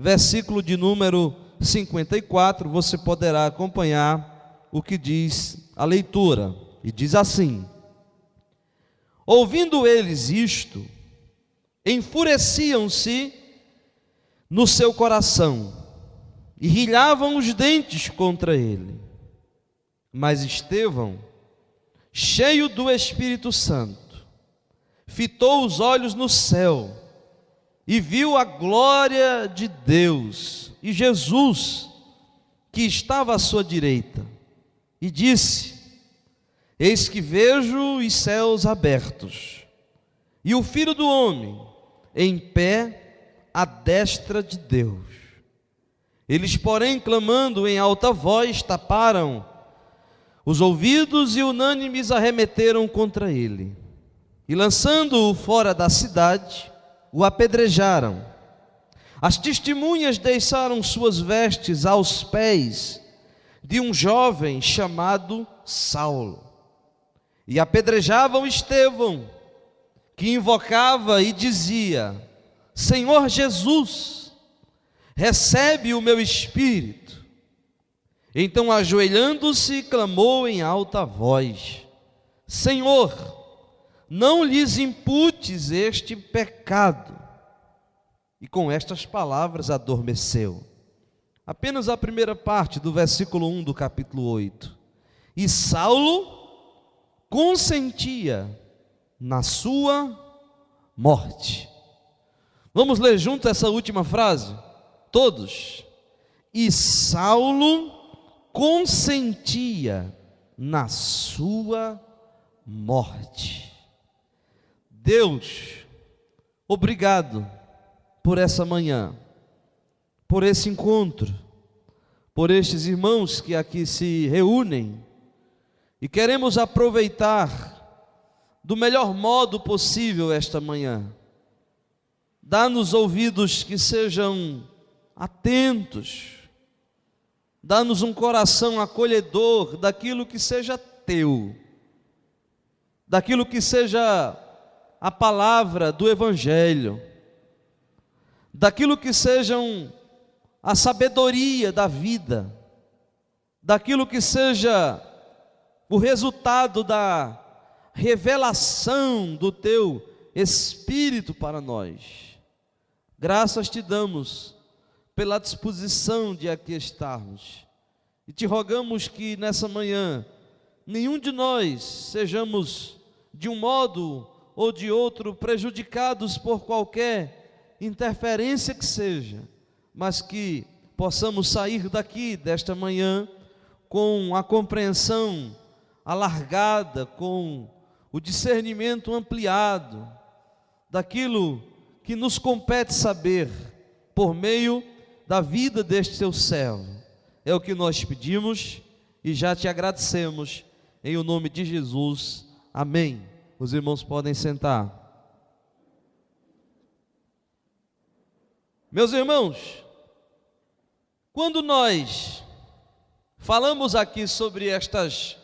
versículo de número 54, você poderá acompanhar o que diz a leitura. E diz assim: ouvindo eles isto, enfureciam-se no seu coração e rilhavam os dentes contra ele. Mas Estevão, cheio do Espírito Santo, fitou os olhos no céu e viu a glória de Deus e Jesus, que estava à sua direita, e disse: eis que vejo os céus abertos, e o Filho do homem em pé à destra de Deus. Eles, porém, clamando em alta voz, taparam os ouvidos e unânimes arremeteram contra ele. E lançando-o fora da cidade, o apedrejaram. As testemunhas deixaram suas vestes aos pés de um jovem chamado Saulo. E apedrejavam Estevão, que invocava e dizia: Senhor Jesus, recebe o meu espírito. Então, ajoelhando-se, clamou em alta voz: Senhor, não lhes imputes este pecado. E com estas palavras adormeceu. Apenas a primeira parte do versículo 1 do capítulo 8. E Saulo consentia na sua morte. Vamos ler juntos essa última frase? Todos. E Saulo consentia na sua morte. Deus, obrigado por essa manhã, por esse encontro, por estes irmãos que aqui se reúnem, e queremos aproveitar do melhor modo possível esta manhã. Dá-nos ouvidos que sejam atentos, dá-nos um coração acolhedor daquilo que seja teu, daquilo que seja a palavra do Evangelho, daquilo que sejam a sabedoria da vida, daquilo que seja o resultado da revelação do teu Espírito para nós. Graças te damos pela disposição de aqui estarmos, e te rogamos que nessa manhã nenhum de nós sejamos de um modo ou de outro prejudicados por qualquer interferência que seja, mas que possamos sair daqui desta manhã com a compreensão alargada, com o discernimento ampliado daquilo que nos compete saber por meio da vida deste teu servo. É o que nós pedimos e já te agradecemos em o nome de Jesus. Amém. Os irmãos podem sentar. Meus irmãos, quando nós falamos aqui sobre estas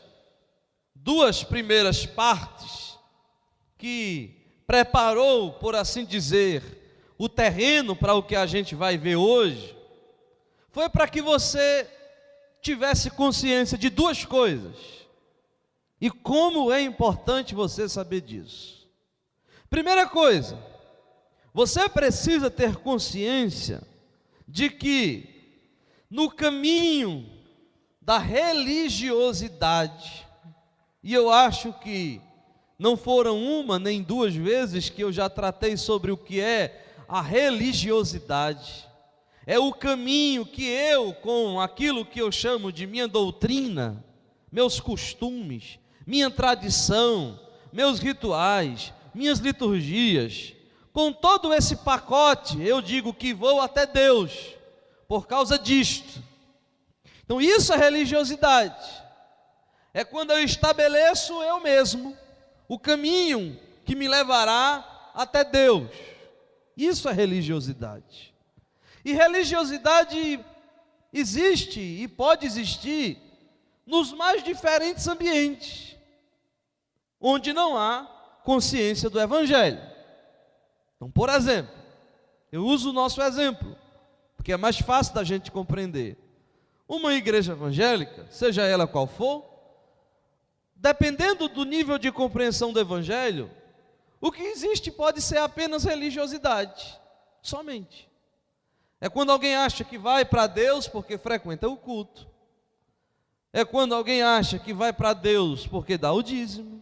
duas primeiras partes que preparou, por assim dizer, o terreno para o que a gente vai ver hoje, foi para que você tivesse consciência de duas coisas. E como é importante você saber disso. Primeira coisa, você precisa ter consciência de que no caminho da religiosidade, e eu acho que não foram uma nem duas vezes que eu já tratei sobre o que é a religiosidade, é o caminho que eu, com aquilo que eu chamo de minha doutrina, meus costumes, minha tradição, meus rituais, minhas liturgias, com todo esse pacote, eu digo que vou até Deus, por causa disto. Então isso é religiosidade, é quando eu estabeleço eu mesmo o caminho que me levará até Deus. Isso é religiosidade. E religiosidade existe e pode existir nos mais diferentes ambientes, onde não há consciência do Evangelho. Então, por exemplo, eu uso o nosso exemplo, porque é mais fácil da gente compreender. Uma igreja evangélica, seja ela qual for, dependendo do nível de compreensão do evangelho, o que existe pode ser apenas religiosidade, somente. É quando alguém acha que vai para Deus porque frequenta o culto. É quando alguém acha que vai para Deus porque dá o dízimo.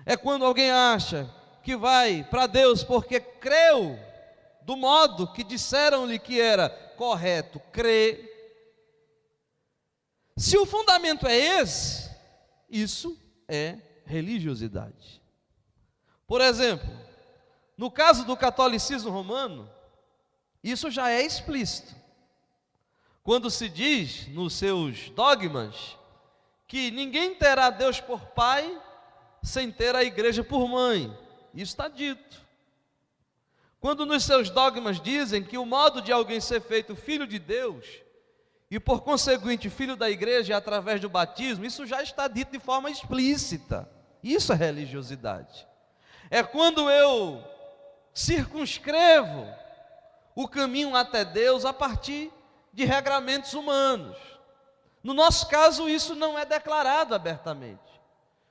É quando alguém acha que vai para Deus porque creu do modo que disseram-lhe que era correto crer. Se o fundamento é esse, isso é religiosidade. Por exemplo, no caso do catolicismo romano, isso já é explícito. Quando se diz nos seus dogmas que ninguém terá Deus por pai sem ter a igreja por mãe, isso está dito. Quando nos seus dogmas dizem que o modo de alguém ser feito filho de Deus e por conseguinte filho da igreja é através do batismo, isso já está dito de forma explícita. Isso é religiosidade. É quando eu circunscrevo o caminho até Deus a partir de regramentos humanos. No nosso caso, isso não é declarado abertamente.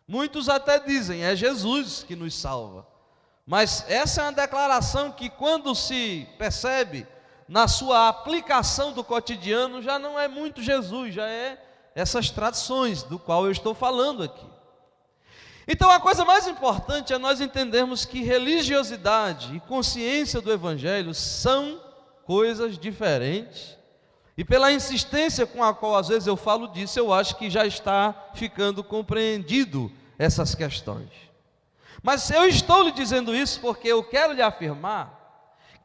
Muitos até dizem, é Jesus que nos salva. Mas essa é uma declaração que, quando se percebe na sua aplicação do cotidiano, já não é muito Jesus, já é essas tradições do qual eu estou falando aqui. Então a coisa mais importante é nós entendermos que religiosidade e consciência do Evangelho são coisas diferentes, e pela insistência com a qual às vezes eu falo disso, eu acho que já está ficando compreendido essas questões. Mas eu estou lhe dizendo isso porque eu quero lhe afirmar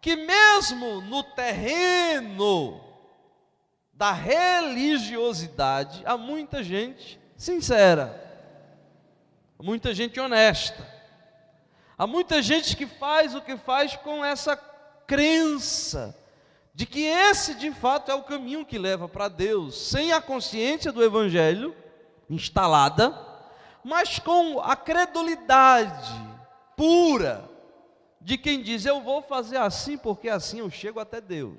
que mesmo no terreno da religiosidade, há muita gente sincera, muita gente honesta, há muita gente que faz o que faz com essa crença de que esse de fato é o caminho que leva para Deus, sem a consciência do Evangelho instalada, mas com a credulidade pura de quem diz, eu vou fazer assim porque assim eu chego até Deus.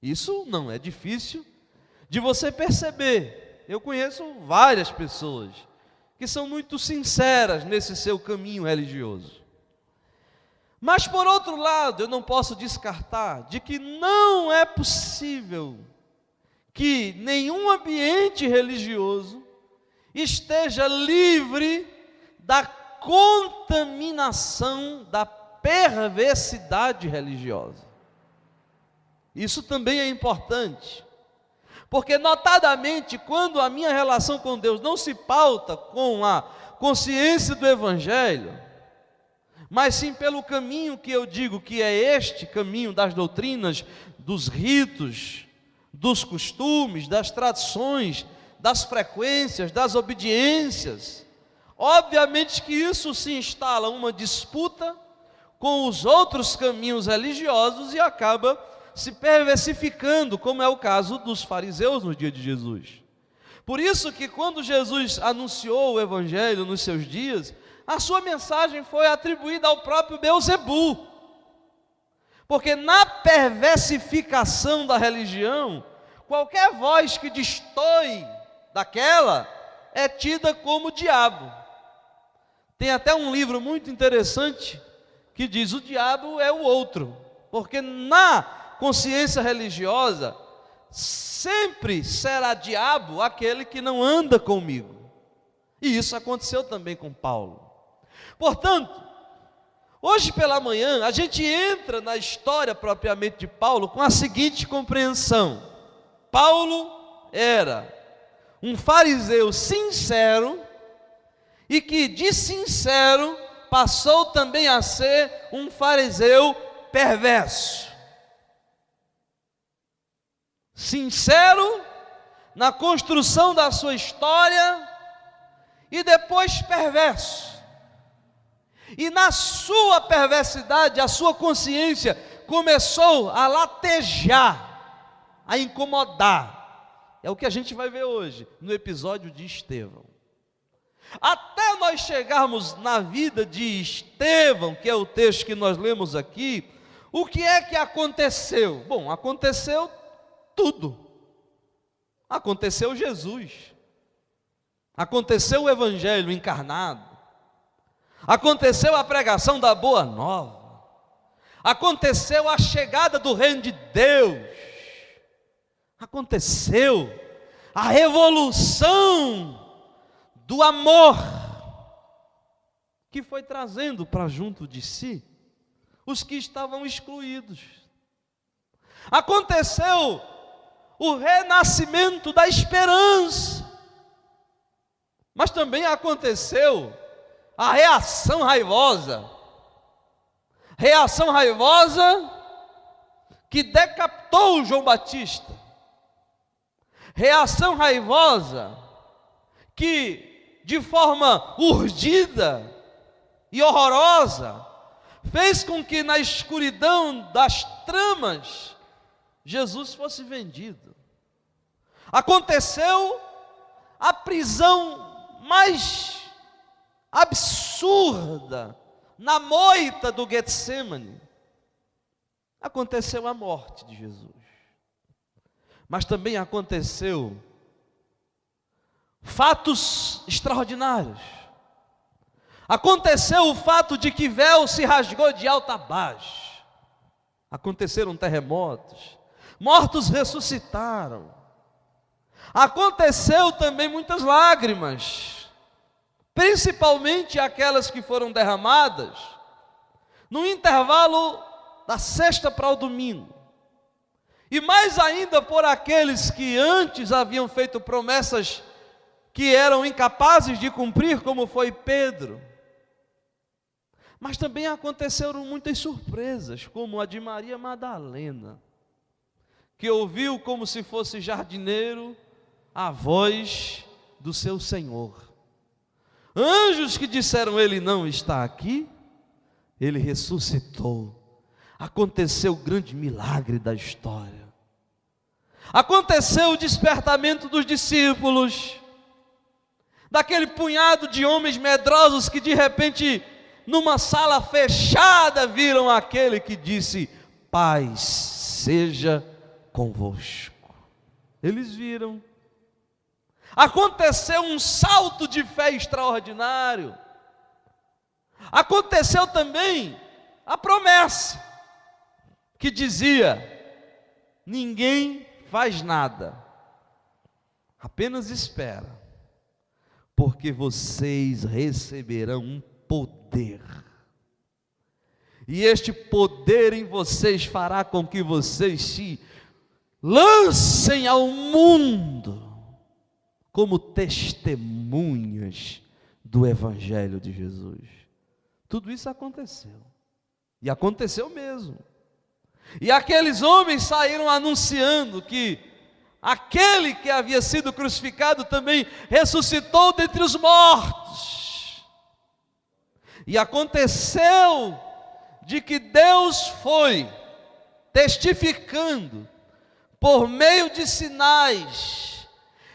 Isso não é difícil de você perceber. Eu conheço várias pessoas que são muito sinceras nesse seu caminho religioso. Mas por outro lado, eu não posso descartar de que não é possível que nenhum ambiente religioso esteja livre da contaminação da perversidade religiosa. Isso também é importante, porque notadamente quando a minha relação com Deus não se pauta com a consciência do Evangelho, mas sim pelo caminho que eu digo que é este caminho das doutrinas, dos ritos, dos costumes, das tradições, das frequências, das obediências, obviamente que isso se instala uma disputa com os outros caminhos religiosos e acaba se perversificando, como é o caso dos fariseus no dia de Jesus. Por isso que quando Jesus anunciou o Evangelho nos seus dias, a sua mensagem foi atribuída ao próprio Beelzebu, porque na perversificação da religião, qualquer voz que destoe daquela é tida como diabo. Tem até um livro muito interessante que diz, o diabo é o outro, porque na consciência religiosa sempre será diabo aquele que não anda comigo. E isso aconteceu também com Paulo. Portanto, hoje pela manhã a gente entra na história propriamente de Paulo com a seguinte compreensão: Paulo era um fariseu sincero e que de sincero passou também a ser um fariseu perverso. Sincero na construção da sua história e depois perverso. E na sua perversidade, a sua consciência começou a latejar, a incomodar. É o que a gente vai ver hoje no episódio de Estevão. Até nós chegarmos na vida de Estevão, que é o texto que nós lemos aqui, O que é que aconteceu? Bom, aconteceu tudo. Aconteceu Jesus. Aconteceu o Evangelho encarnado. Aconteceu a pregação da Boa Nova. Aconteceu a chegada do Reino de Deus. Aconteceu a revolução do amor, que foi trazendo para junto de si os que estavam excluídos. Aconteceu o renascimento da esperança, mas também aconteceu a reação raivosa que decapitou João Batista, reação raivosa que de forma urdida e horrorosa fez com que na escuridão das tramas Jesus fosse vendido. Aconteceu a prisão mais absurda na moita do Getsemane. Aconteceu a morte de Jesus. Mas também aconteceu fatos extraordinários. Aconteceu o fato de que véu se rasgou de alto a baixo. Aconteceram terremotos. Mortos ressuscitaram. Aconteceu também muitas lágrimas, principalmente aquelas que foram derramadas no intervalo da sexta para o domingo. E mais ainda por aqueles que antes haviam feito promessas que eram incapazes de cumprir, como foi Pedro. Mas também aconteceram muitas surpresas, como a de Maria Madalena, que ouviu como se fosse jardineiro a voz do seu Senhor. Anjos que disseram: ele não está aqui, ele ressuscitou. Aconteceu o grande milagre da história. Aconteceu o despertamento dos discípulos, daquele punhado de homens medrosos que de repente, numa sala fechada, viram aquele que disse: paz seja convosco. Eles viram. Aconteceu um salto de fé extraordinário. Aconteceu também a promessa que dizia: ninguém faz nada, apenas espera, porque vocês receberão um poder, e este poder em vocês fará com que vocês se lancem ao mundo como testemunhas do Evangelho de Jesus. Tudo isso aconteceu, e aconteceu mesmo. E aqueles homens saíram anunciando que aquele que havia sido crucificado também ressuscitou dentre os mortos. E aconteceu de que Deus foi testificando por meio de sinais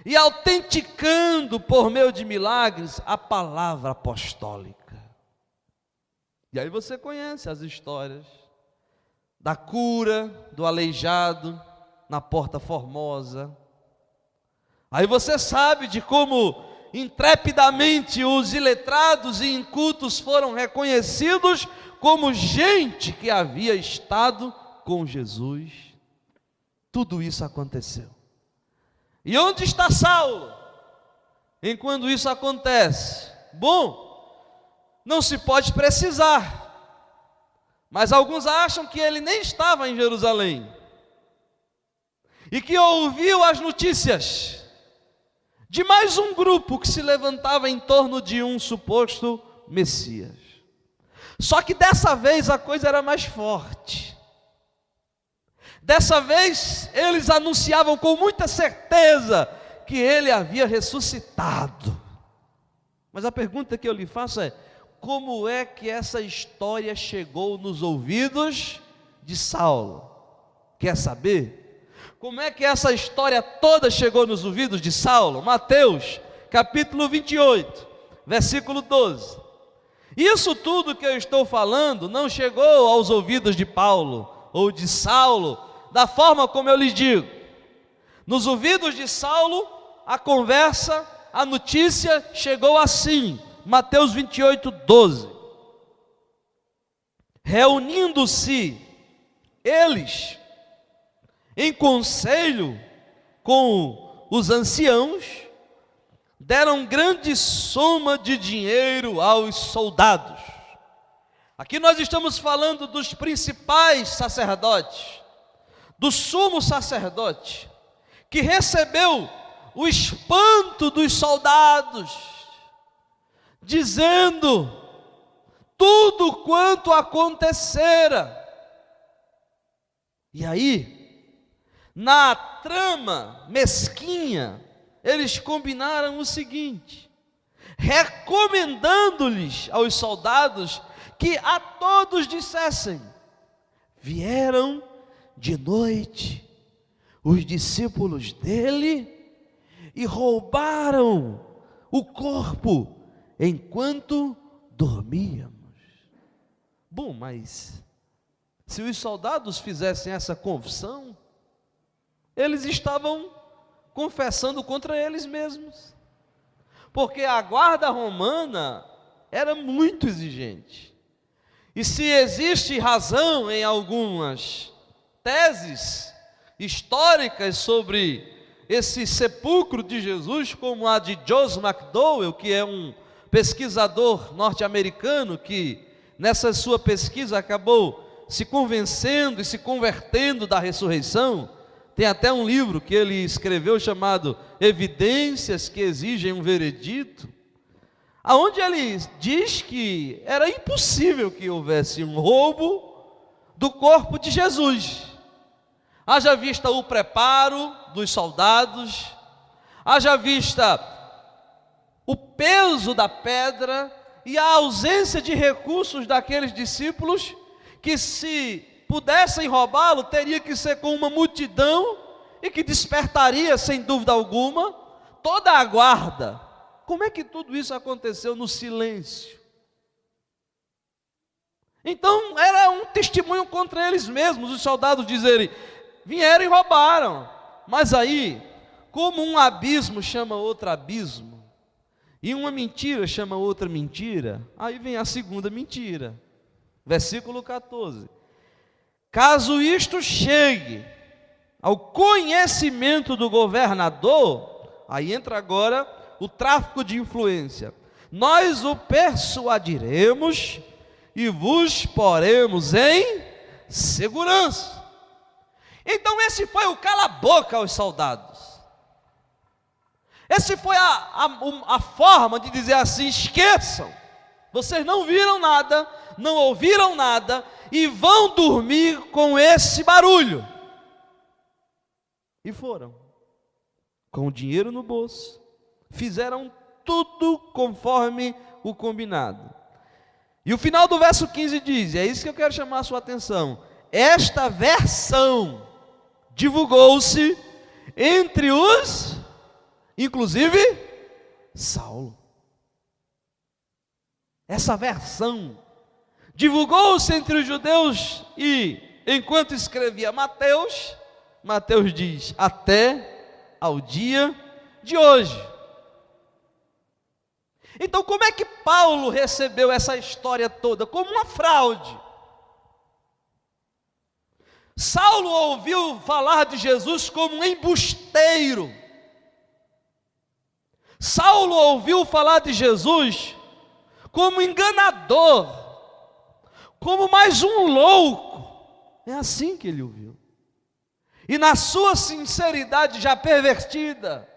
e autenticando por meio de milagres a palavra apostólica. E aí você conhece as histórias da cura do aleijado na Porta Formosa. Aí você sabe de como intrepidamente os iletrados e incultos foram reconhecidos como gente que havia estado com Jesus. Tudo isso aconteceu. E onde está Saulo enquanto isso acontece? Bom, não se pode precisar, mas alguns acham que ele nem estava em Jerusalém e que ouviu as notícias de mais um grupo que se levantava em torno de um suposto Messias. Só que dessa vez a coisa era mais forte. Dessa vez eles anunciavam com muita certeza que ele havia ressuscitado. Mas a pergunta que eu lhe faço é: como é que essa história chegou nos ouvidos de Saulo? Quer saber? Como é que essa história toda chegou nos ouvidos de Saulo? Mateus, capítulo 28, versículo 12. Isso tudo que eu estou falando não chegou aos ouvidos de Paulo ou de Saulo da forma como eu lhes digo. Nos ouvidos de Saulo, a conversa, a notícia chegou assim, Mateus 28:12. Reunindo-se eles em conselho com os anciãos, deram grande soma de dinheiro aos soldados. Aqui nós estamos falando dos principais sacerdotes, do sumo sacerdote, que recebeu o espanto dos soldados, dizendo tudo quanto acontecera. E aí, na trama mesquinha, eles combinaram o seguinte, recomendando-lhes aos soldados que a todos dissessem: vieram de noite os discípulos dele e roubaram o corpo enquanto dormíamos. Bom, mas se os soldados fizessem essa confissão, eles estavam confessando contra eles mesmos, porque a guarda romana era muito exigente. E se existe razão em algumas teses históricas sobre esse sepulcro de Jesus, como a de Joseph McDowell, que é um pesquisador norte-americano que nessa sua pesquisa acabou se convencendo e se convertendo da ressurreição. Tem até um livro que ele escreveu chamado Evidências que Exigem um Veredito, aonde ele diz que era impossível que houvesse um roubo do corpo de Jesus. Haja vista o preparo dos soldados, haja vista o peso da pedra e a ausência de recursos daqueles discípulos, que se pudessem roubá-lo, teria que ser com uma multidão e que despertaria, sem dúvida alguma, toda a guarda. Como é que tudo isso aconteceu no silêncio? Então era um testemunho contra eles mesmos, os soldados dizerem: vieram e roubaram. Mas aí, como um abismo chama outro abismo, e uma mentira chama outra mentira, aí vem a segunda mentira. Versículo 14. Caso isto chegue ao conhecimento do governador, aí entra agora o tráfico de influência, nós o persuadiremos e vos poremos em segurança. Então esse foi o cala-boca aos soldados. Essa foi a forma de dizer assim: esqueçam, vocês não viram nada, não ouviram nada, e vão dormir com esse barulho. E foram, com o dinheiro no bolso, fizeram tudo conforme o combinado. E o final do verso 15 diz, é isso que eu quero chamar a sua atenção: esta versão divulgou-se entre os, inclusive, Saulo. Essa versão divulgou-se entre os judeus e, enquanto escrevia Mateus, Mateus diz, até ao dia de hoje. Então, como é que Paulo recebeu essa história toda? Como uma fraude. Saulo ouviu falar de Jesus como um embusteiro. Saulo ouviu falar de Jesus como enganador, como mais um louco. É assim que ele ouviu. E na sua sinceridade já pervertida,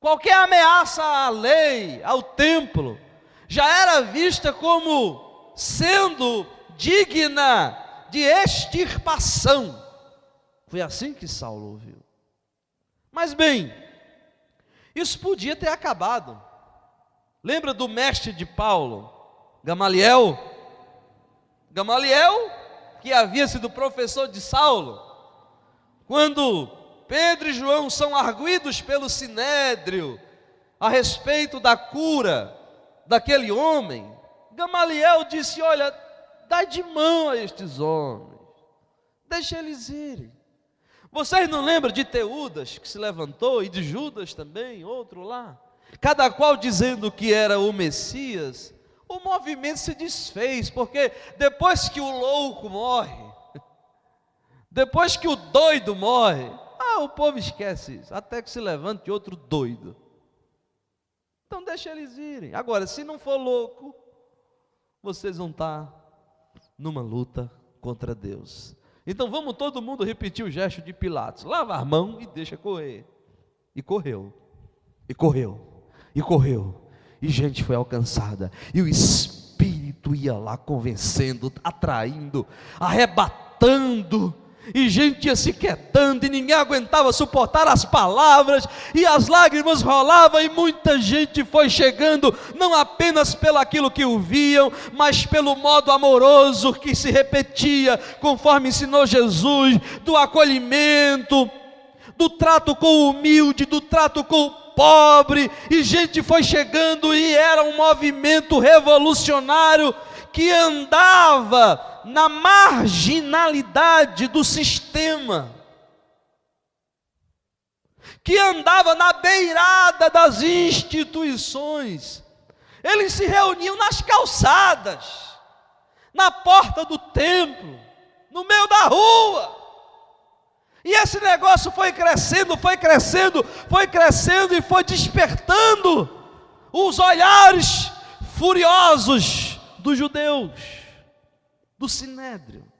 qualquer ameaça à lei, ao templo, já era vista como sendo digna de extirpação. Foi assim que Saulo ouviu. Mas bem, isso podia ter acabado. Lembra do mestre de Paulo, Gamaliel? Gamaliel, que havia sido professor de Saulo, quando Pedro e João são arguidos pelo sinédrio a respeito da cura daquele homem, Gamaliel disse: olha, dá de mão a estes homens, deixa eles irem. Vocês não lembram de Teudas, que se levantou, e de Judas também, outro lá? Cada qual dizendo que era o Messias. O movimento se desfez, porque depois que o louco morre, depois que o doido morre, o povo esquece isso, até que se levante outro doido. Então deixa eles irem. Agora, se não for louco, vocês vão estar numa luta contra Deus. Então vamos todo mundo repetir o gesto de Pilatos: lava a mão e deixa correr. E correu, e correu, e correu, e gente foi alcançada, e o Espírito ia lá convencendo, atraindo, arrebatando, e gente ia se quietando, e ninguém aguentava suportar as palavras, e as lágrimas rolavam, e muita gente foi chegando, não apenas pelo aquilo que ouviam, mas pelo modo amoroso que se repetia, conforme ensinou Jesus, do acolhimento, do trato com o humilde, do trato com o pobre, e gente foi chegando, e era um movimento revolucionário, que andava na marginalidade do sistema, que andava na beirada das instituições. Eles se reuniam nas calçadas, na porta do templo, no meio da rua, e esse negócio foi crescendo, foi crescendo, foi crescendo, e foi despertando os olhares furiosos dos judeus, do Sinédrio.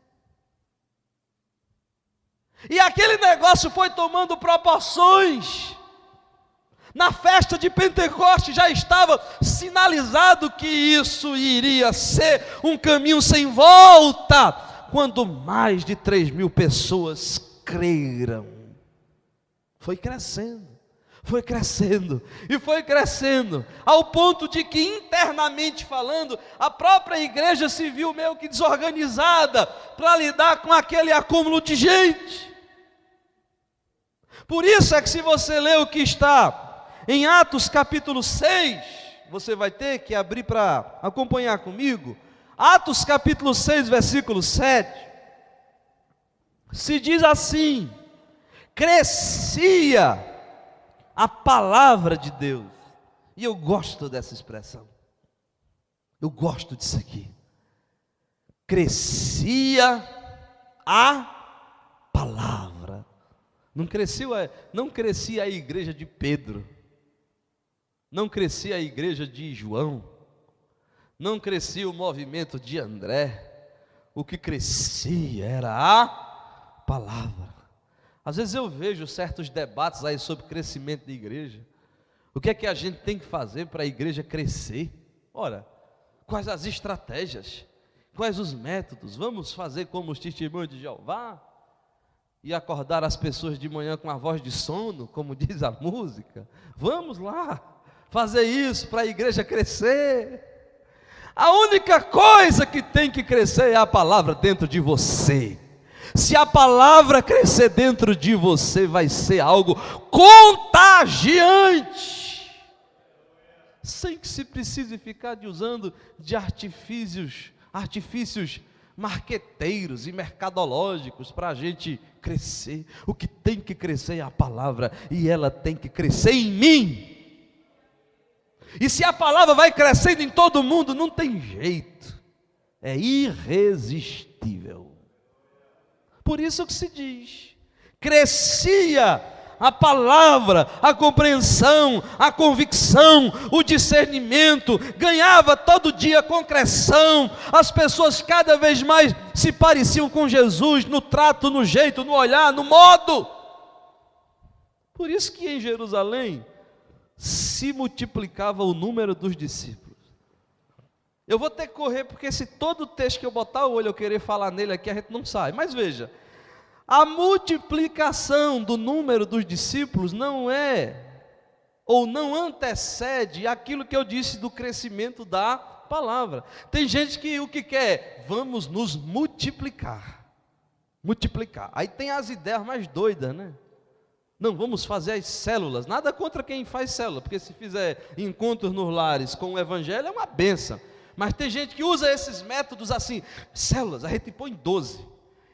E aquele negócio foi tomando proporções. Na festa de Pentecostes já estava sinalizado que isso iria ser um caminho sem volta, quando mais de 3.000 pessoas creram. Foi crescendo, foi crescendo, e foi crescendo, ao ponto de que, internamente falando, a própria igreja se viu meio que desorganizada para lidar com aquele acúmulo de gente. Por isso é que, se você ler o que está em Atos capítulo 6, você vai ter que abrir para acompanhar comigo. Atos capítulo 6, versículo 7, se diz assim: crescia a palavra de Deus. E eu gosto dessa expressão, eu gosto disso aqui. Crescia a palavra. Não crescia a igreja de Pedro, não crescia a igreja de João, não crescia o movimento de André. O que crescia era a palavra. Às vezes eu vejo certos debates aí sobre crescimento de igreja. O que é que a gente tem que fazer para a igreja crescer? Ora, quais as estratégias? Quais os métodos? Vamos fazer como os testemunhos de Jeová? E acordar as pessoas de manhã com a voz de sono, como diz a música? Vamos lá fazer isso para a igreja crescer. A única coisa que tem que crescer é a palavra dentro de você. Se a palavra crescer dentro de você, vai ser algo contagiante, sem que se precise ficar usando de artifícios marqueteiros e mercadológicos para a gente crescer. O que tem que crescer é a palavra, e ela tem que crescer em mim. E se a palavra vai crescendo em todo mundo, não tem jeito, é irresistível. Por isso que se diz, crescia a palavra, a compreensão, a convicção, o discernimento, ganhava todo dia concreção, as pessoas cada vez mais se pareciam com Jesus, no trato, no jeito, no olhar, no modo. Por isso que em Jerusalém se multiplicava o número dos discípulos. Eu vou ter que correr, porque se todo o texto que eu botar o olho eu querer falar nele aqui, a gente não sai. Mas veja, a multiplicação do número dos discípulos não é, ou não antecede aquilo que eu disse do crescimento da palavra. Tem gente que o que quer? Vamos nos multiplicar. Multiplicar. Aí tem as ideias mais doidas, né? Não, vamos fazer as células. Nada contra quem faz célula, porque se fizer encontros nos lares com o evangelho é uma bênção. Mas tem gente que usa esses métodos assim, células, a gente põe 12.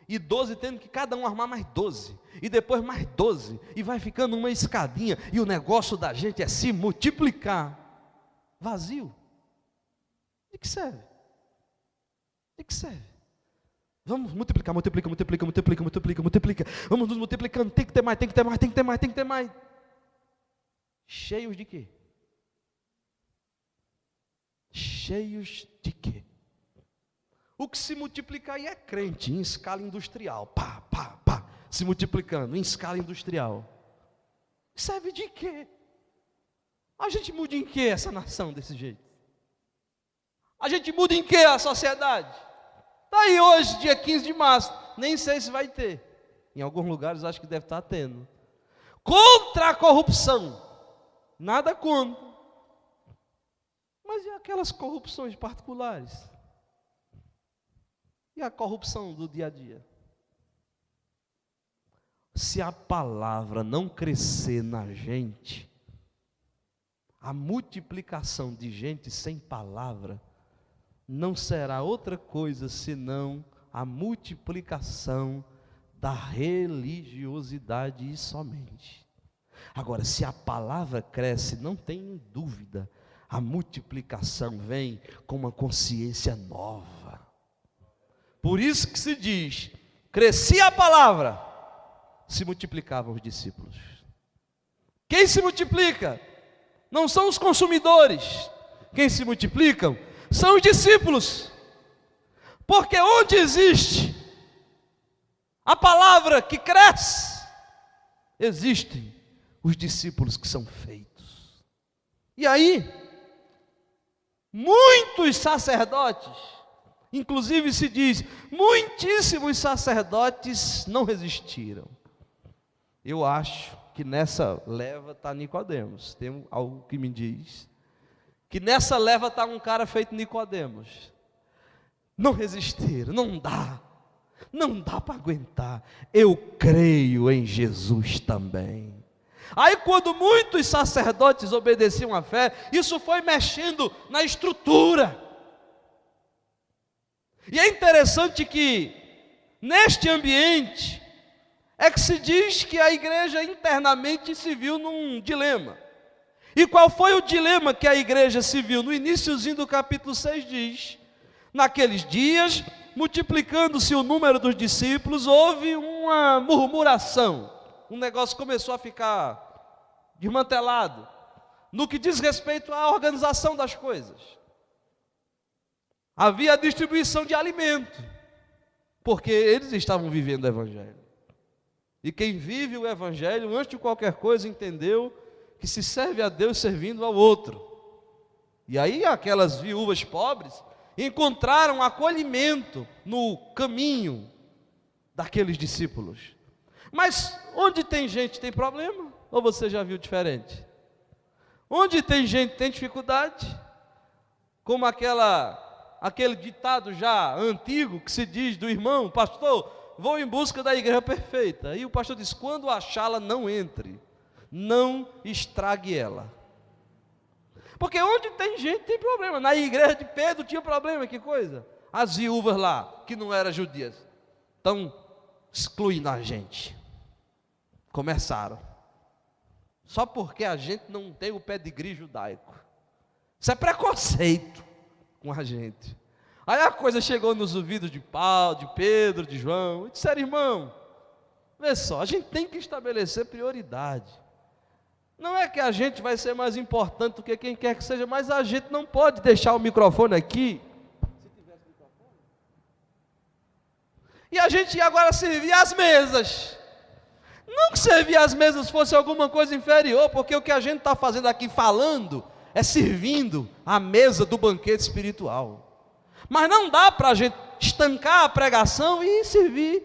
E 12 tendo que cada um armar mais 12. E depois mais 12. E vai ficando uma escadinha. E o negócio da gente é se multiplicar. Vazio. De que serve? De que serve? Vamos multiplicar, multiplica. Vamos nos multiplicando. Tem que ter mais. Cheios de quê? Cheios de quê? O que se multiplica aí é crente, em escala industrial. Se multiplicando, em escala industrial. Serve de quê? A gente muda em quê essa nação desse jeito? A gente muda em quê a sociedade? Está aí hoje, dia 15 de março. Nem sei se vai ter. Em alguns lugares acho que deve estar tendo. Contra a corrupção. Nada contra. Mas e aquelas corrupções particulares? E a corrupção do dia a dia? Se a palavra não crescer na gente, a multiplicação de gente sem palavra não será outra coisa senão a multiplicação da religiosidade somente. Agora, se a palavra cresce, não tem dúvida, a multiplicação vem com uma consciência nova. Por isso que se diz, crescia a palavra, se multiplicavam os discípulos. Quem se multiplica? Não são os consumidores. Quem se multiplicam são os discípulos. Porque onde existe a palavra que cresce, existem os discípulos que são feitos. E aí, muitos sacerdotes, inclusive se diz, muitíssimos sacerdotes não resistiram. Eu acho que nessa leva está Nicodemos. Tem algo que me diz que nessa leva está um cara feito Nicodemos. Não resistiram, não dá para aguentar. Eu creio em Jesus também. Aí quando muitos sacerdotes obedeciam à fé, isso foi mexendo na estrutura. E é interessante que neste ambiente é que se diz que a igreja internamente se viu num dilema. E qual foi o dilema que a igreja se viu? No iniciozinho do capítulo 6 diz: naqueles dias, multiplicando-se o número dos discípulos, houve uma murmuração. O negócio começou a ficar desmantelado, no que diz respeito à organização das coisas. Havia a distribuição de alimento, porque eles estavam vivendo o Evangelho. E quem vive o Evangelho, antes de qualquer coisa, entendeu que se serve a Deus servindo ao outro. E aí aquelas viúvas pobres encontraram acolhimento no caminho daqueles discípulos. Mas onde tem gente tem problema? Ou você já viu diferente? Onde tem gente tem dificuldade? Como aquele ditado já antigo que se diz do irmão: pastor, vou em busca da igreja perfeita. E o pastor diz: quando achá-la, não entre, não estrague ela. Porque onde tem gente tem problema. Na igreja de Pedro tinha problema, que coisa? As viúvas lá, que não eram judias, estão excluindo a gente. Começaram. Só porque a gente não tem o pedigree judaico. Isso é preconceito com a gente. Aí a coisa chegou nos ouvidos de Paulo, de Pedro, de João, e disseram: irmão, vê só, a gente tem que estabelecer prioridade. Não é que a gente vai ser mais importante do que quem quer que seja, mas a gente não pode deixar o microfone aqui. Se tivesse microfone. E a gente ia agora servir as mesas. Não que servir as mesas fosse alguma coisa inferior, porque o que a gente está fazendo aqui falando é servindo a mesa do banquete espiritual. Mas não dá para a gente estancar a pregação e servir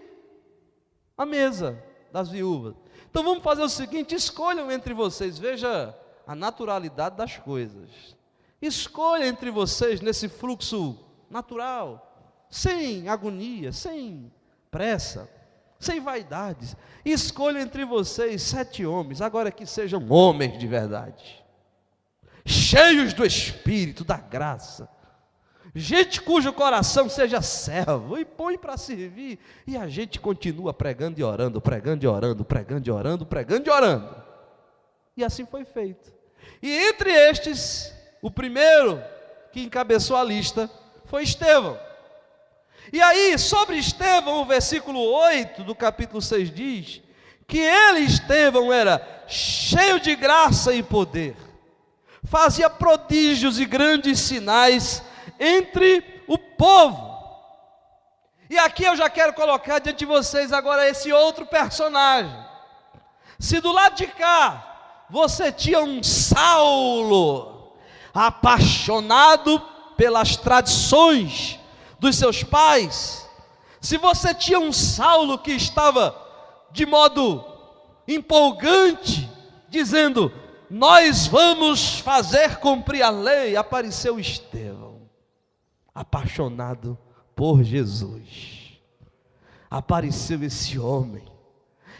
a mesa das viúvas. Então vamos fazer o seguinte: escolham entre vocês, veja a naturalidade das coisas. Escolha entre vocês nesse fluxo natural, sem agonia, sem pressa, sem vaidades. Escolha entre vocês 7 homens, agora que sejam homens de verdade, cheios do Espírito, da graça, gente cujo coração seja servo, e põe para servir, e a gente continua pregando e orando, pregando e orando, pregando e orando, pregando e orando. E assim foi feito. E entre estes, o primeiro que encabeçou a lista foi Estevão. E aí, sobre Estevão, o versículo 8 do capítulo 6 diz que ele, Estevão, era cheio de graça e poder, fazia prodígios e grandes sinais entre o povo. E aqui eu já quero colocar diante de vocês agora esse outro personagem. Se do lado de cá você tinha um Saulo, apaixonado pelas tradições dos seus pais, se você tinha um Saulo que estava de modo empolgante, dizendo: nós vamos fazer cumprir a lei, apareceu Estevão, apaixonado por Jesus. Apareceu esse homem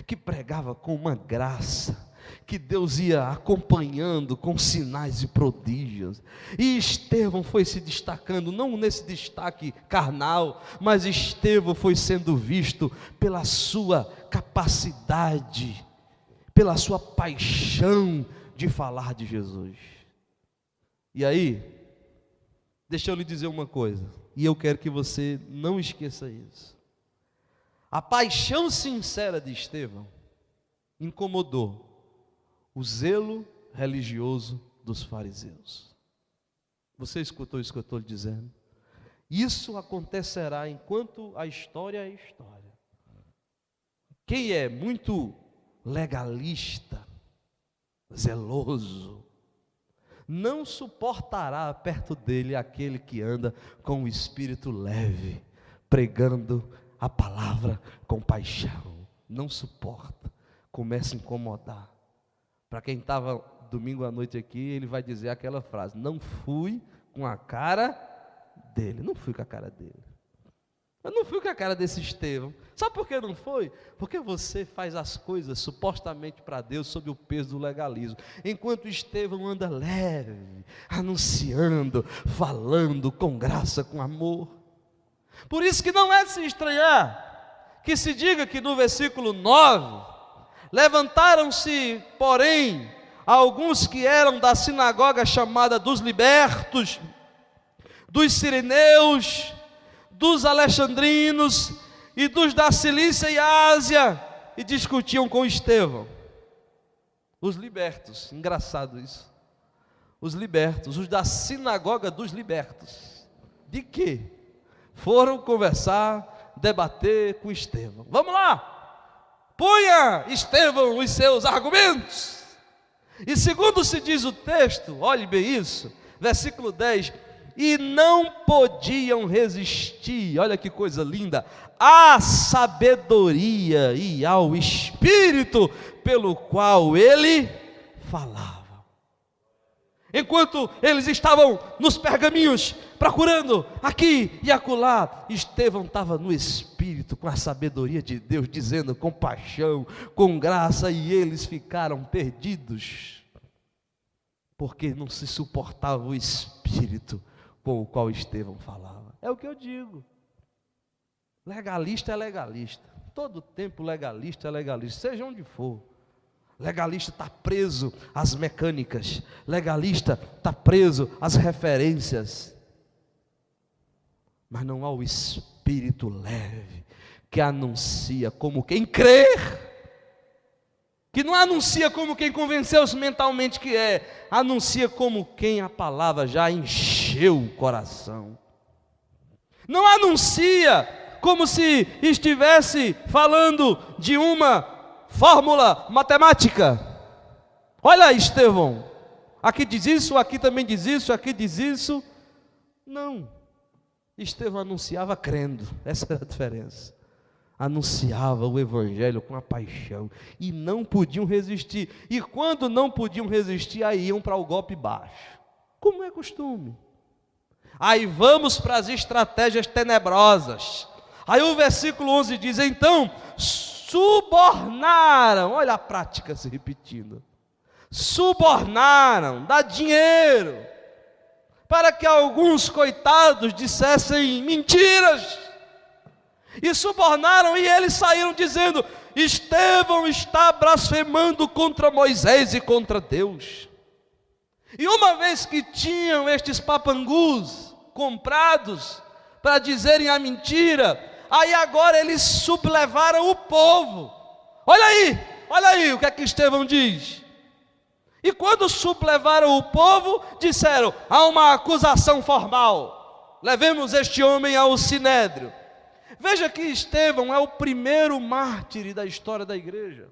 que pregava com uma graça, que Deus ia acompanhando com sinais e prodígios. E Estevão foi se destacando, não nesse destaque carnal, mas Estevão foi sendo visto pela sua capacidade, pela sua paixão de falar de Jesus. E aí, deixa eu lhe dizer uma coisa, e eu quero que você não esqueça isso. A paixão sincera de Estevão incomodou o zelo religioso dos fariseus. Você escutou isso que eu estou lhe dizendo? Isso acontecerá enquanto a história é história. Quem é muito legalista, zeloso, não suportará perto dele aquele que anda com o espírito leve, pregando a palavra com paixão. Não suporta, começa a incomodar. Para quem estava domingo à noite aqui, ele vai dizer aquela frase: não fui com a cara dele. Não fui com a cara dele. Eu não fui com a cara desse Estevão. Sabe por que não foi? Porque você faz as coisas supostamente para Deus sob o peso do legalismo, enquanto Estevão anda leve, anunciando, falando com graça, com amor. Por isso que não é de se estranhar que se diga que no versículo 9, levantaram-se, porém, alguns que eram da sinagoga chamada dos libertos, dos sirineus, dos alexandrinos e dos da Cilícia e Ásia, e discutiam com Estevão. Os libertos, engraçado isso. Os libertos, os da sinagoga dos libertos. De quê? Foram conversar, debater com Estevão. Vamos lá! Ponha, Estevão, os seus argumentos. E segundo se diz o texto, olhe bem isso, versículo 10, e não podiam resistir, olha que coisa linda, à sabedoria e ao espírito pelo qual ele falava. Enquanto eles estavam nos pergaminhos, procurando aqui e acolá, Estevão estava no Espírito, com a sabedoria de Deus, dizendo com paixão, com graça, e eles ficaram perdidos, porque não se suportava o Espírito com o qual Estevão falava. É o que eu digo, legalista é legalista, todo tempo legalista é legalista, seja onde for. Legalista está preso às mecânicas, legalista está preso às referências, mas não há o espírito leve, que anuncia como quem crer, que não anuncia como quem convenceu-se mentalmente que é, anuncia como quem a palavra já encheu o coração, não anuncia como se estivesse falando de uma fórmula matemática. Olha aí, Estevão, aqui diz isso, aqui também diz isso, aqui diz isso. Não, Estevão anunciava crendo, essa era a diferença. Anunciava o evangelho com a paixão, e não podiam resistir, e quando não podiam resistir, aí iam para o golpe baixo, como é costume. Aí vamos para as estratégias tenebrosas. Aí o versículo 11 diz, então subornaram, olha a prática se repetindo, subornaram, dá dinheiro, para que alguns coitados dissessem mentiras. E subornaram, e eles saíram dizendo: Estevão está blasfemando contra Moisés e contra Deus. E uma vez que tinham estes papangus comprados para dizerem a mentira, aí agora eles sublevaram o povo. Olha aí o que é que Estevão diz. E quando sublevaram o povo, disseram: há uma acusação formal, levemos este homem ao sinédrio. Veja que Estevão é o primeiro mártir da história da igreja.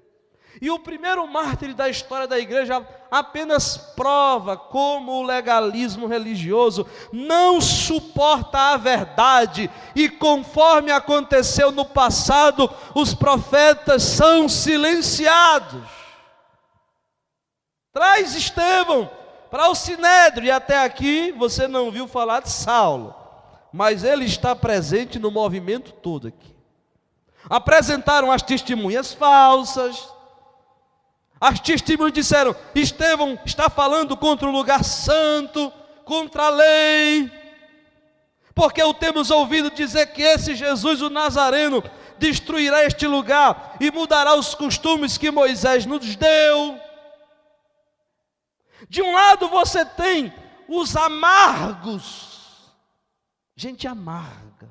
E o primeiro mártir da história da igreja apenas prova como o legalismo religioso não suporta a verdade, e conforme aconteceu no passado, os profetas são silenciados. Traz Estevão para o sinédrio, e até aqui você não viu falar de Saulo, mas ele está presente no movimento todo aqui. Apresentaram as testemunhas falsas. As testemunhas disseram: Estevão está falando contra o lugar santo, contra a lei, porque o temos ouvido dizer que esse Jesus o Nazareno destruirá este lugar e mudará os costumes que Moisés nos deu. De um lado você tem os amargos, gente amarga.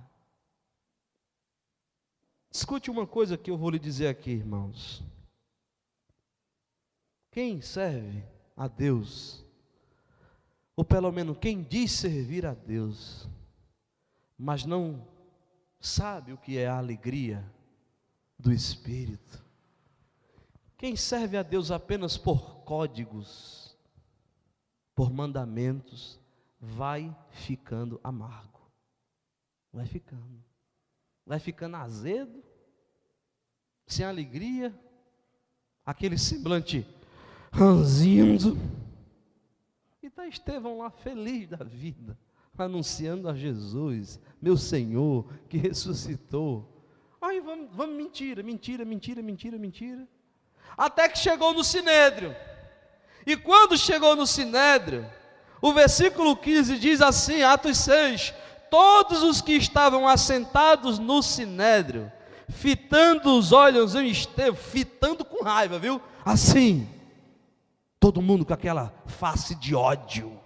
Escute uma coisa que eu vou lhe dizer aqui, irmãos. Quem serve a Deus, ou pelo menos quem diz servir a Deus, mas não sabe o que é a alegria do Espírito, quem serve a Deus apenas por códigos, por mandamentos, vai ficando amargo, vai ficando azedo, sem alegria, aquele semblante ranzindo. E está Estevão lá feliz da vida, anunciando a Jesus, meu Senhor, que ressuscitou. Aí vamos mentira. Até que chegou no sinédrio. E quando chegou no sinédrio, o versículo 15 diz assim, Atos 6, todos os que estavam assentados no sinédrio, fitando os olhos em Estevão, fitando com raiva, viu? Assim, todo mundo com aquela face de ódio.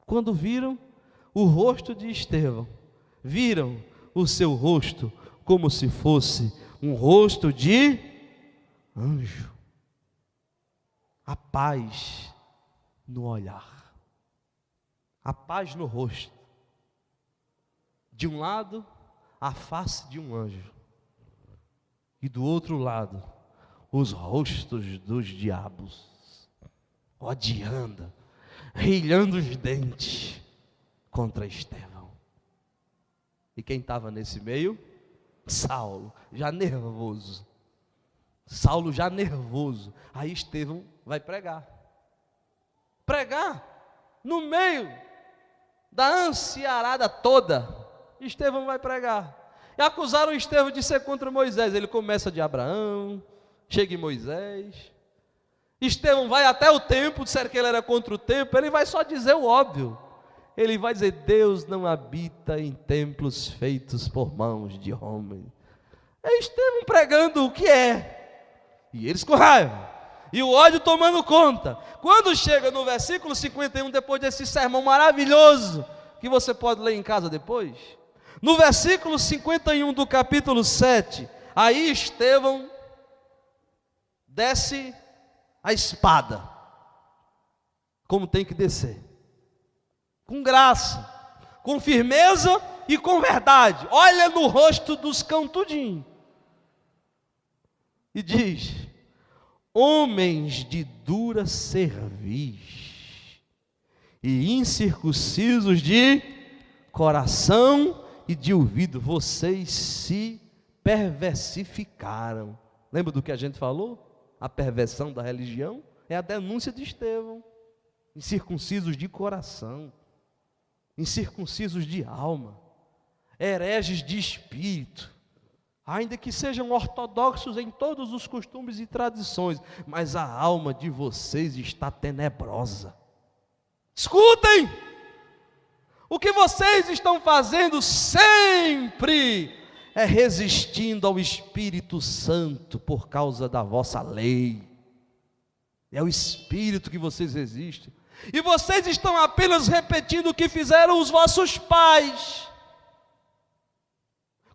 Quando viram o rosto de Estevão, viram o seu rosto como se fosse um rosto de anjo. A paz no olhar, a paz no rosto. De um lado, a face de um anjo, e do outro lado, os rostos dos diabos, odiando, rilhando os dentes contra Estevão. E quem estava nesse meio? Saulo, já nervoso. Aí Estevão vai pregar no meio da anciarada toda. Estevão vai pregar. E acusaram Estevão de ser contra Moisés. Ele começa de Abraão, chega em Moisés. Estevão vai até o templo, disseram que ele era contra o templo. Ele vai só dizer o óbvio. Ele vai dizer: Deus não habita em templos feitos por mãos de homens. É Estevão pregando o que é. E eles com raiva, e o ódio tomando conta. Quando chega no versículo 51, depois desse sermão maravilhoso, que você pode ler em casa depois, no versículo 51 do capítulo 7, aí Estevão desce a espada, como tem que descer, com graça, com firmeza e com verdade. Olha no rosto dos cão tudinho e diz: homens de dura cerviz e incircuncisos de coração e de ouvido, vocês se perversificaram. Lembra do que a gente falou? A perversão da religião é a denúncia de Estevão. Incircuncisos de coração, incircuncisos de alma, hereges de espírito, ainda que sejam ortodoxos em todos os costumes e tradições, mas a alma de vocês está tenebrosa. Escutem, O que vocês estão fazendo sempre é resistindo ao Espírito Santo por causa da vossa lei. É o Espírito que vocês resistem. E vocês estão apenas repetindo o que fizeram os vossos pais.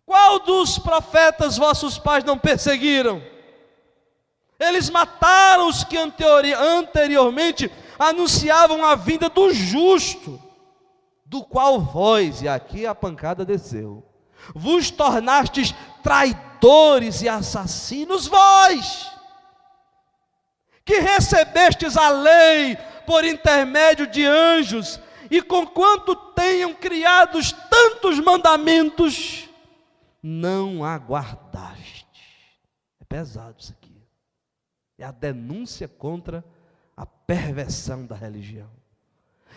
Qual dos profetas vossos pais não perseguiram? Eles mataram os que anteriormente anunciavam a vinda do justo, do qual vós, e aqui a pancada desceu, vos tornastes traidores e assassinos, vós, que recebestes a lei por intermédio de anjos, e conquanto tenham criados tantos mandamentos, não aguardaste. É pesado isso aqui. É a denúncia contra a perversão da religião.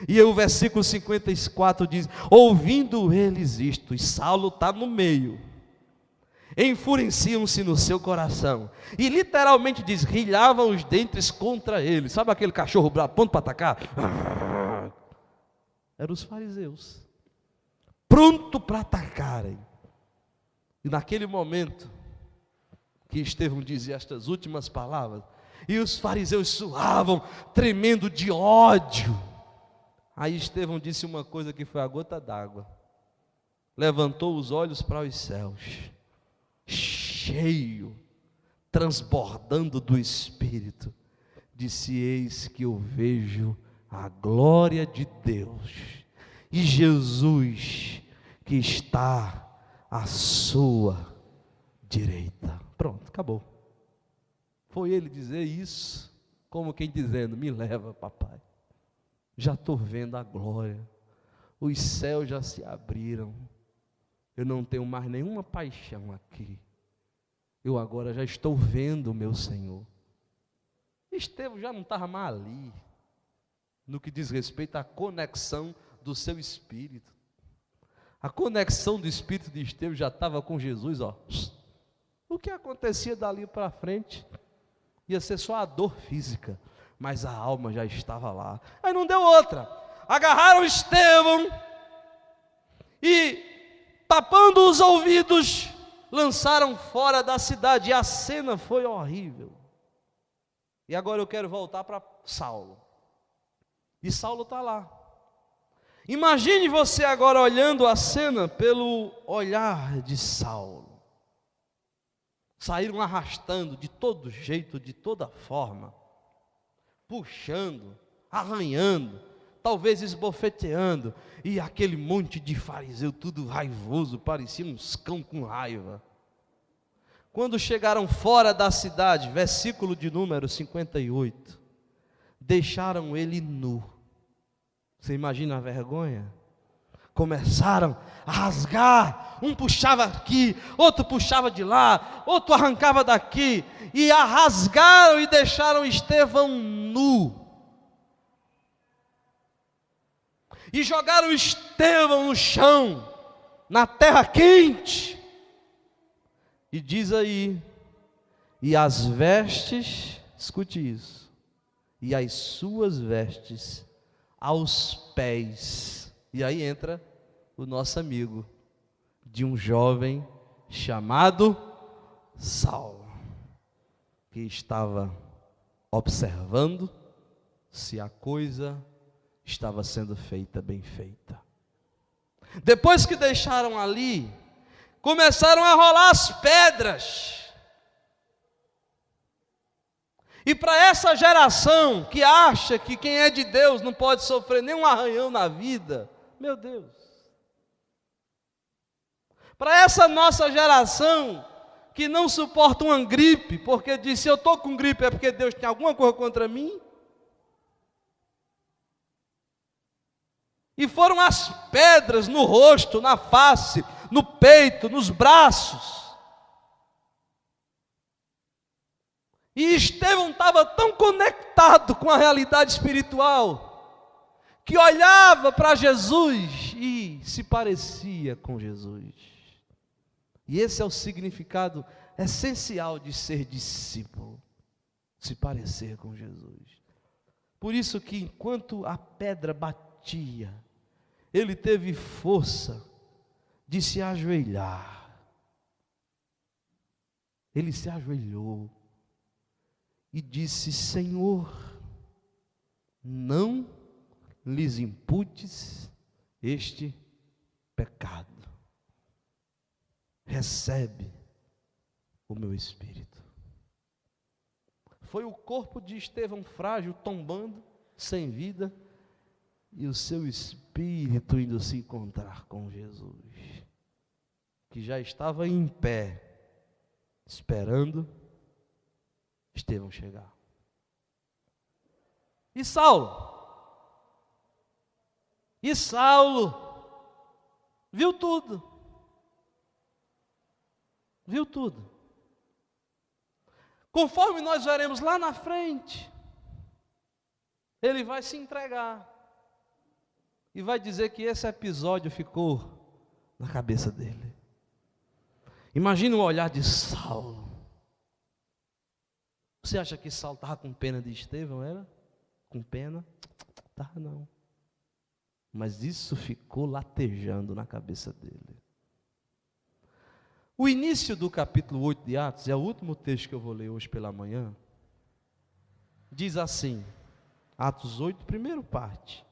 E o versículo 54 diz: ouvindo eles isto, e Saulo está no meio, enfureciam-se no seu coração, e literalmente diz, rilhavam os dentes contra ele. Sabe aquele cachorro bravo, pronto para atacar? Eram os fariseus, pronto para atacarem. E naquele momento que Estevão dizia estas últimas palavras, e os fariseus suavam, tremendo de ódio, aí Estevão disse uma coisa que foi a gota d'água, levantou os olhos para os céus, cheio, transbordando do Espírito, disse: eis que eu vejo a glória de Deus, e Jesus que está à sua direita. Pronto, acabou. Foi ele dizer isso, como quem dizendo: me leva, papai, já estou vendo a glória, os céus já se abriram, eu não tenho mais nenhuma paixão aqui, eu agora já estou vendo o meu Senhor. Estevão já não estava mais ali, no que diz respeito à conexão do seu espírito. A conexão do espírito de Estevão já estava com Jesus, ó. O que acontecia dali para frente ia ser só a dor física, mas a alma já estava lá. Aí não deu outra, agarraram Estevão e, tapando os ouvidos, lançaram fora da cidade, e a cena foi horrível. E agora eu quero voltar para Saulo, e Saulo está lá. Imagine você agora olhando a cena pelo olhar de Saulo. Saíram arrastando de todo jeito, de toda forma, puxando, arranhando, talvez esbofeteando, e aquele monte de fariseu tudo raivoso, parecia uns cão com raiva. Quando chegaram fora da cidade, versículo de número 58, deixaram ele nu. Você imagina a vergonha? Começaram a rasgar, um puxava aqui, outro puxava de lá, outro arrancava daqui, e a rasgaram e deixaram Estevão nu. E jogaram Estevão no chão, na terra quente. E diz aí, e as vestes, escute isso, e as suas vestes aos pés. E aí entra o nosso amigo, de um jovem chamado Saulo, que estava observando se a coisa estava sendo feita bem feita. Depois que deixaram ali, começaram a rolar as pedras. E para essa geração que acha que quem é de Deus não pode sofrer nenhum arranhão na vida, meu Deus. Para essa nossa geração que não suporta uma gripe, porque diz: se eu estou com gripe é porque Deus tem alguma coisa contra mim. E foram as pedras no rosto, na face, no peito, nos braços. E Estevão estava tão conectado com a realidade espiritual, que olhava para Jesus e se parecia com Jesus. E esse é o significado essencial de ser discípulo, se parecer com Jesus. Por isso que enquanto a pedra batia, ele teve força de se ajoelhar. Ele se ajoelhou e disse: Senhor, não lhes imputes este pecado. Recebe o meu espírito. Foi o corpo de Estevão frágil, tombando, sem vida, e o seu espírito indo se encontrar com Jesus, que já estava em pé, esperando Estevão chegar. E Saulo? Viu tudo. Viu tudo. Conforme nós veremos lá na frente, ele vai se entregar e vai dizer que esse episódio ficou na cabeça dele. Imagina o olhar de Saulo. Você acha que Saulo estava com pena de Estevão? Era? Com pena? Estava não. Mas isso ficou latejando na cabeça dele. O início do capítulo 8 de Atos, é o último texto que eu vou ler hoje pela manhã, diz assim, Atos 8, primeira parte.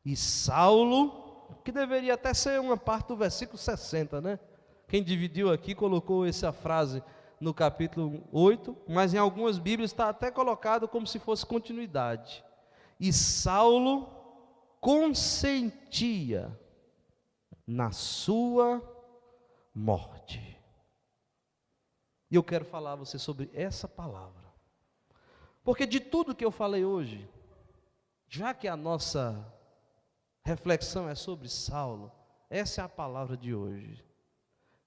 E Saulo, que deveria até ser uma parte do versículo 60, né? Quem dividiu aqui colocou essa frase no capítulo 8, mas em algumas Bíblias está até colocado como se fosse continuidade. E Saulo consentia na sua morte. E eu quero falar a você sobre essa palavra. Porque de tudo que eu falei hoje, já que a nossa reflexão é sobre Saulo, essa é a palavra de hoje.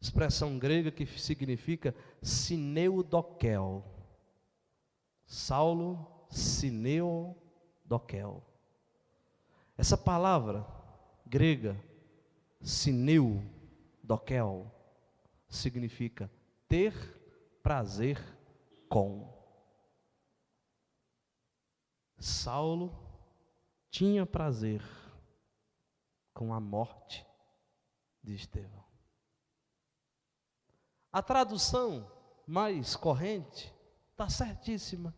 Expressão grega que significa sineudokel. Saulo, sineudokel. Essa palavra grega, sineudokel, significa ter prazer com. Saulo tinha prazer com a morte de Estevão. A tradução mais corrente está certíssima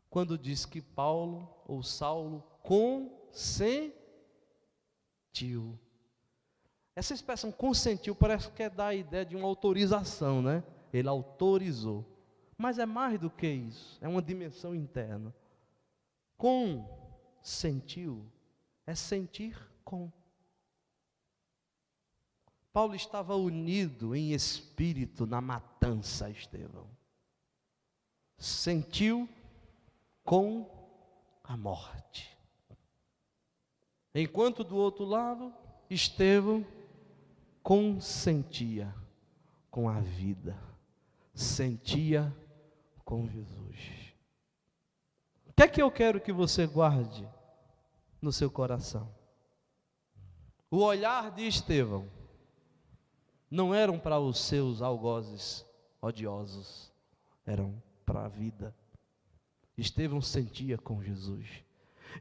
quando diz que Paulo ou Saulo consentiu. Essa expressão consentiu parece que dá a ideia de uma autorização, né? Ele autorizou. Mas é mais do que isso, é uma dimensão interna. Consentiu é sentir com. Paulo estava unido em espírito na matança a Estevão. Sentiu com a morte. Enquanto do outro lado, Estevão consentia com a vida. Sentia com Jesus. O que é que eu quero que você guarde no seu coração? O olhar de Estevão não eram para os seus algozes odiosos, eram para a vida. Estevão sentia com Jesus.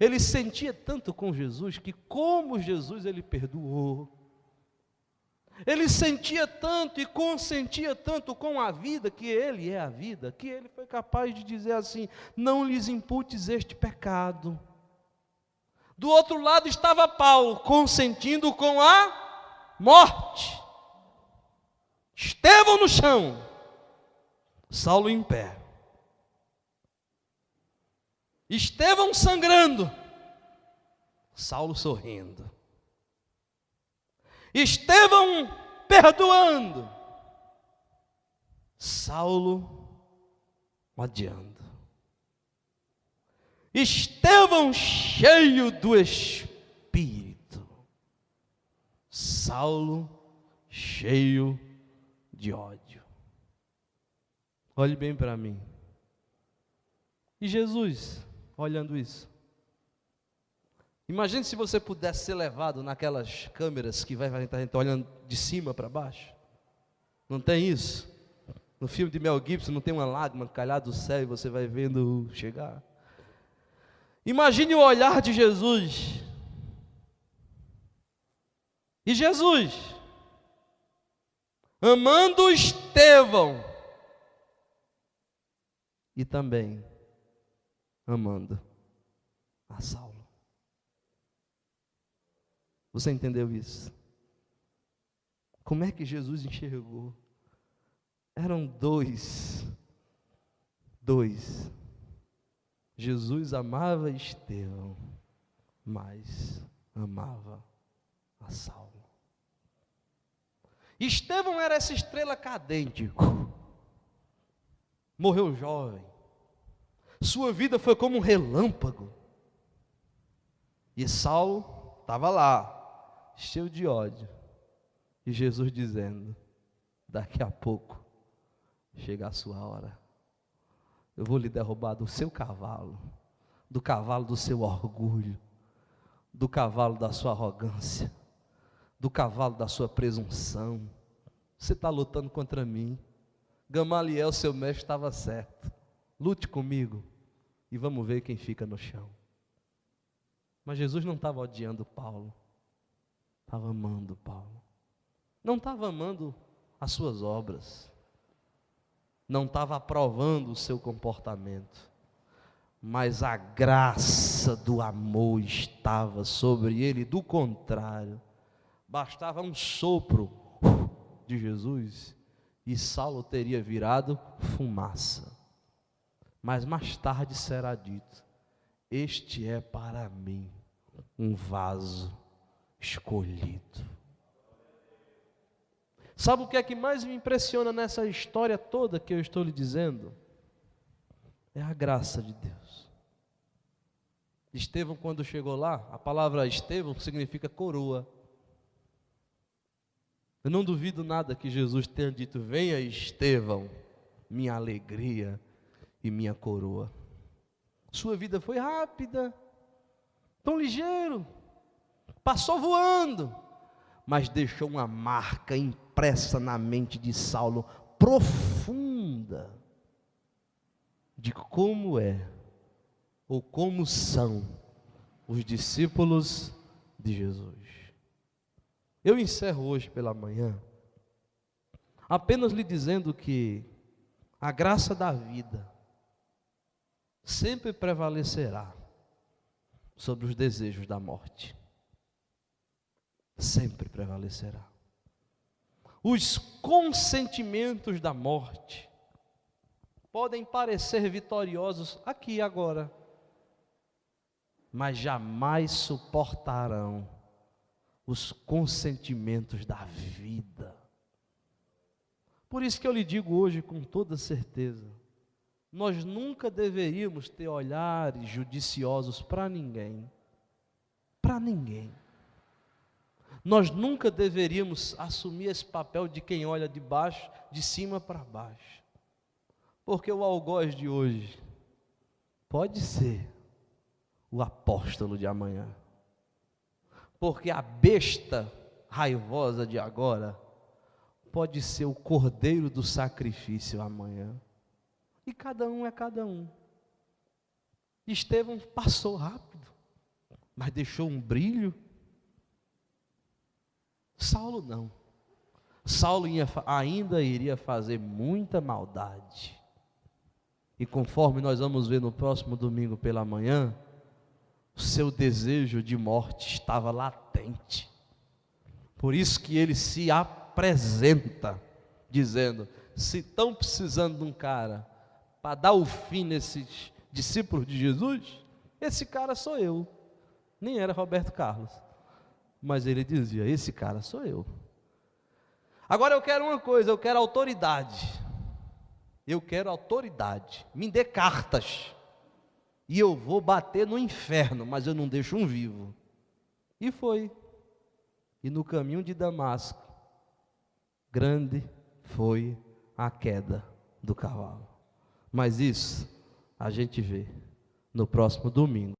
Ele sentia tanto com Jesus que, como Jesus, ele perdoou. Ele sentia tanto e consentia tanto com a vida, que ele é a vida, que ele foi capaz de dizer assim: não lhes imputes este pecado. Do outro lado estava Paulo, consentindo com a morte. Estevão no chão, Saulo em pé. Estevão sangrando, Saulo sorrindo. Estevão perdoando, Saulo odiando. Estevão cheio do Espírito, Saulo cheio de ódio. Olhe bem para mim. E Jesus, olhando isso, imagine se você pudesse ser levado naquelas câmeras que vai estar olhando de cima para baixo. Não tem isso? No filme de Mel Gibson não tem uma lágrima calhada do céu e você vai vendo chegar. Imagine o olhar de Jesus E Jesus, amando Estevão, e também amando a Saulo. Você entendeu isso? Como é que Jesus enxergou? Eram dois. Jesus amava Estevão, mas amava a Saulo. Estevão era essa estrela cadente. Morreu jovem. Sua vida foi como um relâmpago. E Saulo estava lá, cheio de ódio. E Jesus dizendo: daqui a pouco chega a sua hora. Eu vou lhe derrubar do seu cavalo, do cavalo do seu orgulho, do cavalo da sua arrogância, do cavalo da sua presunção. Você está lutando contra mim. Gamaliel, seu mestre, estava certo. Lute comigo e vamos ver quem fica no chão. Mas Jesus não estava odiando Paulo, estava amando Paulo. Não estava amando as suas obras, não estava aprovando o seu comportamento, mas a graça do amor estava sobre ele. Do contrário, bastava um sopro de Jesus e Saulo teria virado fumaça. Mas mais tarde será dito: este é para mim um vaso escolhido. Sabe o que é que mais me impressiona nessa história toda que eu estou lhe dizendo? É a graça de Deus. Estevão, quando chegou lá, a palavra Estevão significa coroa. Eu não duvido nada que Jesus tenha dito: venha Estevão, minha alegria e minha coroa. Sua vida foi rápida, tão ligeiro, passou voando, mas deixou uma marca impressa na mente de Saulo, profunda, de como é, ou como são, os discípulos de Jesus. Eu encerro hoje pela manhã, apenas lhe dizendo que a graça da vida sempre prevalecerá sobre os desejos da morte. Sempre prevalecerá. Os consentimentos da morte podem parecer vitoriosos aqui e agora, mas jamais suportarão os consentimentos da vida. Por isso que eu lhe digo hoje com toda certeza: nós nunca deveríamos ter olhares judiciosos para ninguém. Para ninguém. Nós nunca deveríamos assumir esse papel de quem olha de baixo, de cima para baixo. Porque o algoz de hoje pode ser o apóstolo de amanhã. Porque a besta raivosa de agora pode ser o cordeiro do sacrifício amanhã. E cada um é cada um. Estevão passou rápido, mas deixou um brilho. Saulo não. Saulo ainda iria fazer muita maldade. E conforme nós vamos ver no próximo domingo pela manhã, o seu desejo de morte estava latente. Por isso que ele se apresenta, dizendo: se estão precisando de um cara para dar o fim nesses discípulos de Jesus, esse cara sou eu. Nem era Roberto Carlos, mas ele dizia: esse cara sou eu. Agora eu quero uma coisa, eu quero autoridade. Eu quero autoridade. Me dê cartas e eu vou bater no inferno, mas eu não deixo um vivo. E foi. E no caminho de Damasco, grande foi a queda do cavalo. Mas isso a gente vê no próximo domingo.